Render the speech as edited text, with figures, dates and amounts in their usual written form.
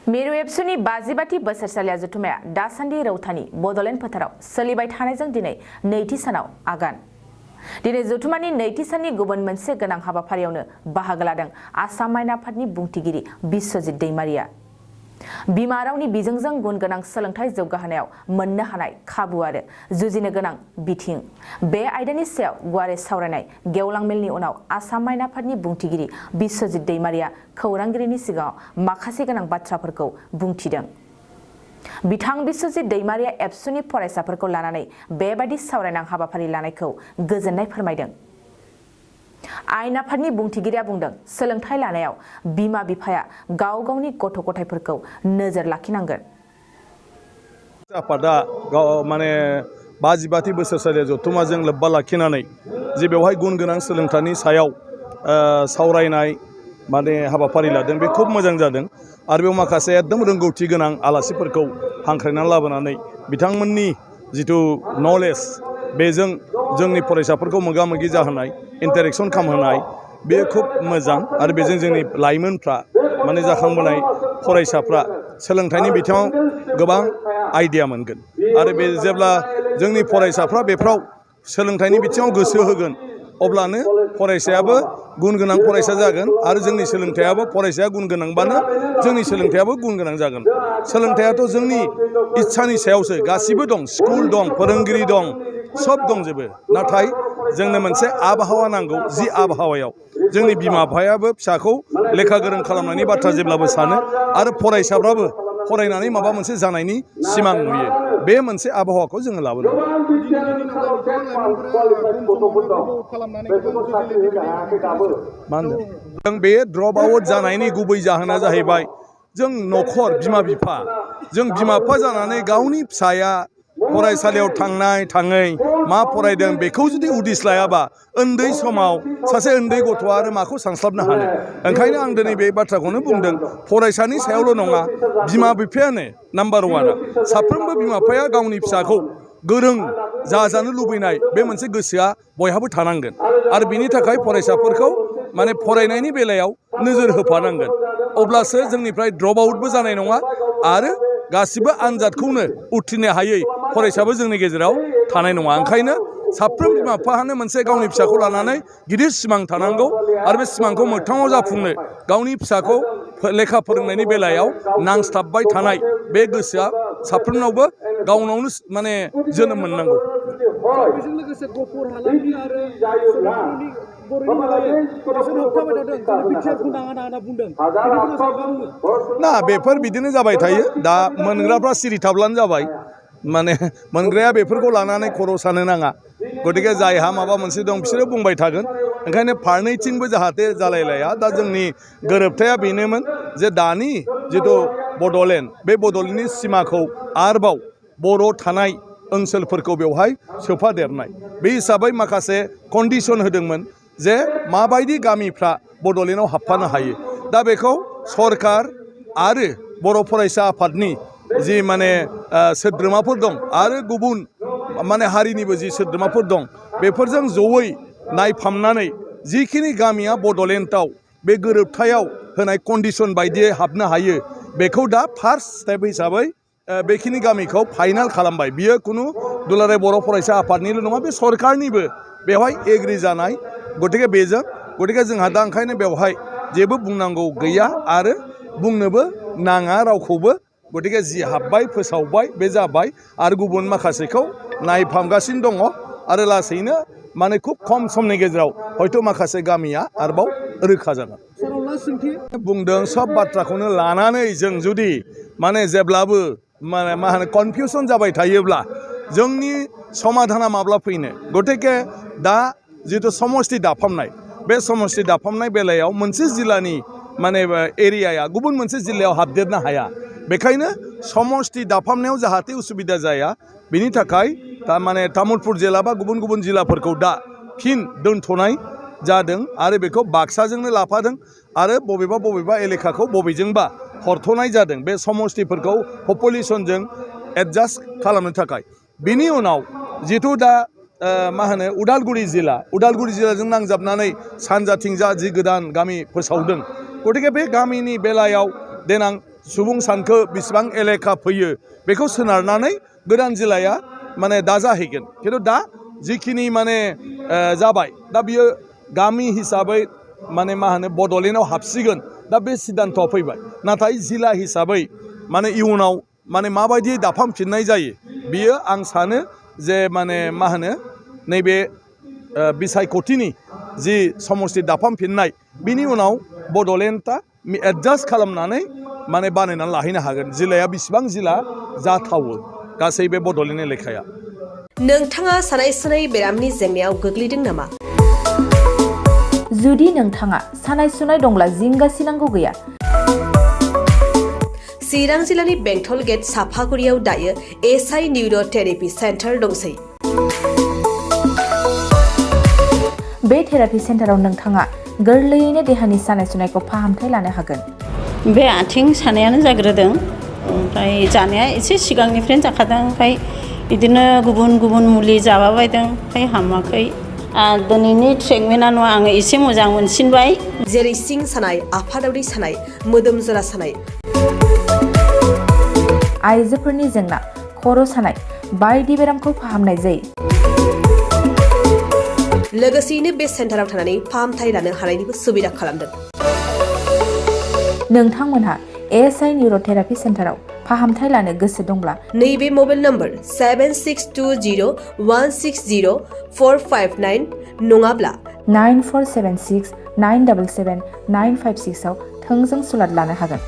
मिरु एबसुनि 52थि बोसोरसालिया जथुमाया दासान्दि रौतानि बडलेण्ड फोथाराव सोलिबाय थानायजों दिनै नैथि सानाव आगान। दिनै जथुमानि नैथि साननि गुबुन मोनसे गोनां हाबाफारियावनो बाहागो लादों आसाम मायना आफादनि बुंथिगिरि बिश्वजित दैमारिया। बिमा रावनि बिजोंजों गुन गोनां सोलोंथाइ जौगाहोनायाव मोननो हानाय खाबु आरो जुजिनो गोनां बिथिं बे आयदानि सायाव गुवारै सावरायनाय गेवलां मेलनि उनाव आसाम मायना आफादनि बुंथिगिरि बिश्वजित दैमारिया खौरांगिरिनि सिगाङाव माखासे गोनां बाथ्राफोरखौ बुंथिदों। बिथां बिश्वजित दैमारिया एबसुनि फरायसाफोरखौ लानानै बेबादि सावरायनां हाबाफारि लानायखौ गोजोननाय फोरमायदों। आयेन आफादनि बुंथिगिरिया बुंदों, सोलोंथाइ लानायाव बिमा बिफाया गाव गावनि गथ' गथायफोरखौ नोजोर लाखिनांगोन। आफादा माने 52थि बोसोरसालिया जथुमाजों लोब्बा लाखिनानै जे बेवहाय गुन गोनां सोलोंथाइनि सायाव सावरायनाय माने हाबाफारि लादों, बे खुब मोजां जादों आरो बेयाव माखासे एकदम रोंगौथि गोनां आलासिफोरखौ हांख्रायनानै लाबोनानै बिथांमोननि जिथु नलेज बेजों जोंनि फरायसाफोरखौ मोगा मोगि जाहोनाय इन्टारेक्शन खालामहोनाय बे खुब मोजां आरो बेजों जोंनि लाइमोनफ्रा माने जाखांबोनाय फरायसाफ्रा सोलोंथाइनि बिथिङाव गोबां आइडिया मोनगोन आरो बे जेब्ला जोंनि फरायसाफ्रा बेफ्राव सोलोंथाइनि बिथिङाव गोसो होगोन अब्लानो फरायसायाबो गुन गोनां फरायसा जागोन आरो जोंनि सोलोंथाइयाबो फरायसाया गुन गोनांबानो जोंनि सोलोंथाइयाबो गुन गोनां जागोन। सोलोंथाइयाथ' जोंनि इच्छानि सायावसो गासिबो दं, स्कुल दं, फोरोंगिरि दं, सब दंजोबो, नाथाय जोंनो मोनसे आबहावा नांगौ, जि आबहावायाव जोंनि बिमा बिफायाबो फिसाखौ लेखा गोरों खालामनायनि बाथ्रा जेब्लाबो सानो आरो फरायसाफ्राबो फरायनानै माबा मोनसे जानायनि सिमां नुयो, बे मोनसे आबहावाखौ जोङो लाबोनांगौ। मा होनदों? जों बे ड्रप आउट जानायनि गुबै जाहोना जाहैबाय जों न'खर बिमा बिफा जानानै गावनि फिसाया फरायसालियाव थांनाय थाङै मा फरायदों बेखौ जुदि उदिस लायाबा उन्दै समाव सासे उन्दै गथ'आ आरो माखौ सानस्लाबनो हानो। ओंखायनो आं दिनै बे बाथ्राखौनो बुंदों, फरायसानि सायावल' नङा, बिमा बिफायानो नाम्बार वानआ। साफ्रोमबो बिमा बिफाया गावनि फिसाखौ गोरों जाजानो लुबैनाय बे मोनसे गोसोआ बयहाबो थानांगोन आरो बिनि थाखाय फरायसाफोरखौ माने फरायनायनि बेलायाव नोजोर होफानांगोन, अब्लासो जोंनिफ्राय ड्रप आउटबो जानाय नङा आरो गासिबो आनजादखौनो उथ्रिनो हायै फरायसाबो जोंनि गेजेराव थानाय नङा। ओंखायनो साफ्रोम बिमा बिफायानो मोनसे गावनि फिसाखौ लानानै गिदिर सिमां थानांगौ आरो बे सिमांखौ मोगथाङाव जाफुंनो गावनि फिसाखौ लेखा फोरोंनायनि बेलायाव नांस्थाबबाय थानाय बे गोसोआ साफ्रोमनावबो गावनावनो माने जोनोम मोननांगौ। बेजों लोगोसे गफुर हालामनि आरो सनितपुरनि बर'नि मिलायो बिसोर होबथाबाय थादों, जोंनो बिटिआरखौ नाङा होनना बुंदों। ना बेफोर बिदिनो जाबाय थायो, दा मोनग्राफ्रा सिरि थाब्लानो जाबाय, माने मोनग्राया बेफोरखौ लानानै खर' सानो नाङा। गतिके जायहा माबा मोनसे दं बिसोरो बुंबाय थागोन, ओंखायनो फारनैथिंबो जाहाथे जालायलाया। दा जोंनि गोरोबथाया बेनोमोन जे दानि जिथु बडलेण्ड, बे बडलेण्डनि सिमाखौ आरोबाव बर' थानाय ओनसोलफोरखौ बेवहाय सोफादेरनाय, बे हिसाबै माखासे कन्डिसन होदोंमोन जे माबायदि गामिफ्रा बडलेण्डआव हाबफानो हायो। दा बेखौ सरकार आरो बर' फरायसा आफादनि जि माने सोद्रोमाफोर दं आरो गुबुन माने हारिनिबो जि सोद्रोमाफोर दं, बेफोरजों जयै नायफामनानै जिखिनि गामिया बडलेण्डआव बे गोरोबथायाव होनाय कन्डिसन बायदियै हाबनो हायो, बेखौ दा फार्स्ट स्टेप हिसाबै बेखिनि गामिखौ फाइनाल खालामबाय। बियो खुनु दुलाराय बर' फरायसा आफादनिल' नङा, बे सरकारनिबो बेवहाय एग्रि जानाय। गतिके जोंहा दा ओंखायनो बेवहाय जेबो बुंनांगौ गैया आरो बुंनोबो नाङा रावखौबो। गतिके जि हाब्बाय फोसावबाय बे जाबाय आरो गुबुन माखासेखौ नायफामगासिनो दङ आरो लासैनो माने खुब खम समनि गेजेराव हयथ' माखासे गामिया आरोबाव रोखा जागोन। बुंदों सब बाथ्राखौनो लानानै जों जुदि माने जेब्लाबो माने मा होनो कनफिउसन जाबाय थायोब्ला जोंनि समाधाना माब्ला फैनो। गतिके दा जिथु समष्टि दाफामनाय, बे समष्टि दाफामनाय बेलायाव मोनसे जिल्लानि माने एरियाया गुबुन मोनसे जिल्लायाव हाबदेरनो हाया, बेखायनो समष्टि दाफामनायाव जाहाथे उसुबिदा जाया बिनि थाखाय माने तामुलपुर जिल्ला बा गुबुन गुबुन जिल्लाफोरखौ दा फिन दोनथ'नाय जादों आरो बेखौ बाक्साजोंनो लाफादों आरो बबेबा एलेकाखौ बबेजोंबा हरथ'नाय जादों बे समष्टिफोरखौ पपुलेसनजों एडजास्ट खालामनो थाखाय। बिनि उनाव जिथु दा मा होनो उदालगुरि जिल्लाजों नांजाबनानै सानजाथिंजा जि गोदान गामि फोसावदों, गतिके बे गामिनि बेलायाव देनां सुबुं सानखो बेसेबां एलेखा फैयो बेखौ सोनारनानै गोदान जिल्लाया माने दा जाहैगोन खिन्थु दा जिखिनि माने जाबाय दा बियो गामि हिसाबै माने मा होनो बड'लेण्डआव हाबसिगोन दा बे सिद्धान्तआ फैबाय नाथाय जिल्ला हिसाबै माने इयुनाव माने माबायदि दाफामफिननाय जायो बियो आं सानो जे माने मा होनो नैबे बिसायख'थिनि जि समस्ति दाफामफिननाय बिनि उनाव बड'लेण्डआ एडजास्ट खालामनानै माने बानायनानै लाहैनो हागोन जिल्लाया बेसेबां जिल्ला जाथावो गासै बे बड'लेण्ड एलेखाया नोंथाङा सानाय सुनाय बेरामनि जेंनायाव गोग्लैदों नामा? जुदि नोंथाङा सानाय सुनाय दंब्ला जिंगासिनांगौ गैया। चिरां जिल्लानि बेंटल गेट साफागुरियाव दायो एसआइ निउर' थेरापि सेन्टार दंसै। बे थेरापि सेन्टाराव नोंथाङा गोरलैयैनो देहानि सानाय सुनायखौ फाहामथाय लानो हागोन। बे आथिं सानायानो जाग्रोदों ओमफ्राय जानाया एसे सिगांनिफ्रायनो जाखादों ओमफ्राय बिदिनो गुबुन गुबुन मुलि जाबाबायदों ओमफ्राय हामाखै दिनैनि ट्रिटमेन्टआनो आङो एसे मोजां मोनसिनबाय। जेरै सिं सानाय, आफादावरि सानाय, मोदोम जरा सानाय, आइजोफोरनि जेंना, खर' सानाय बायदि बेरामखौ फाहामनाय जायो। लोगोसेयैनो बे सेन्टाराव थानानै फाहामथाय लानो हानायनिबो सुबिदा खालामदों। नोंथांमोनहा एसआइ निउर' थेरापि सेन्टाराव फाहामथाय लानो गोसो दंब्ला नैबे मबाइल नम्बर 7620160459 नङाब्ला 9476977956 आव थोंजों सुलाद लानो हागोन।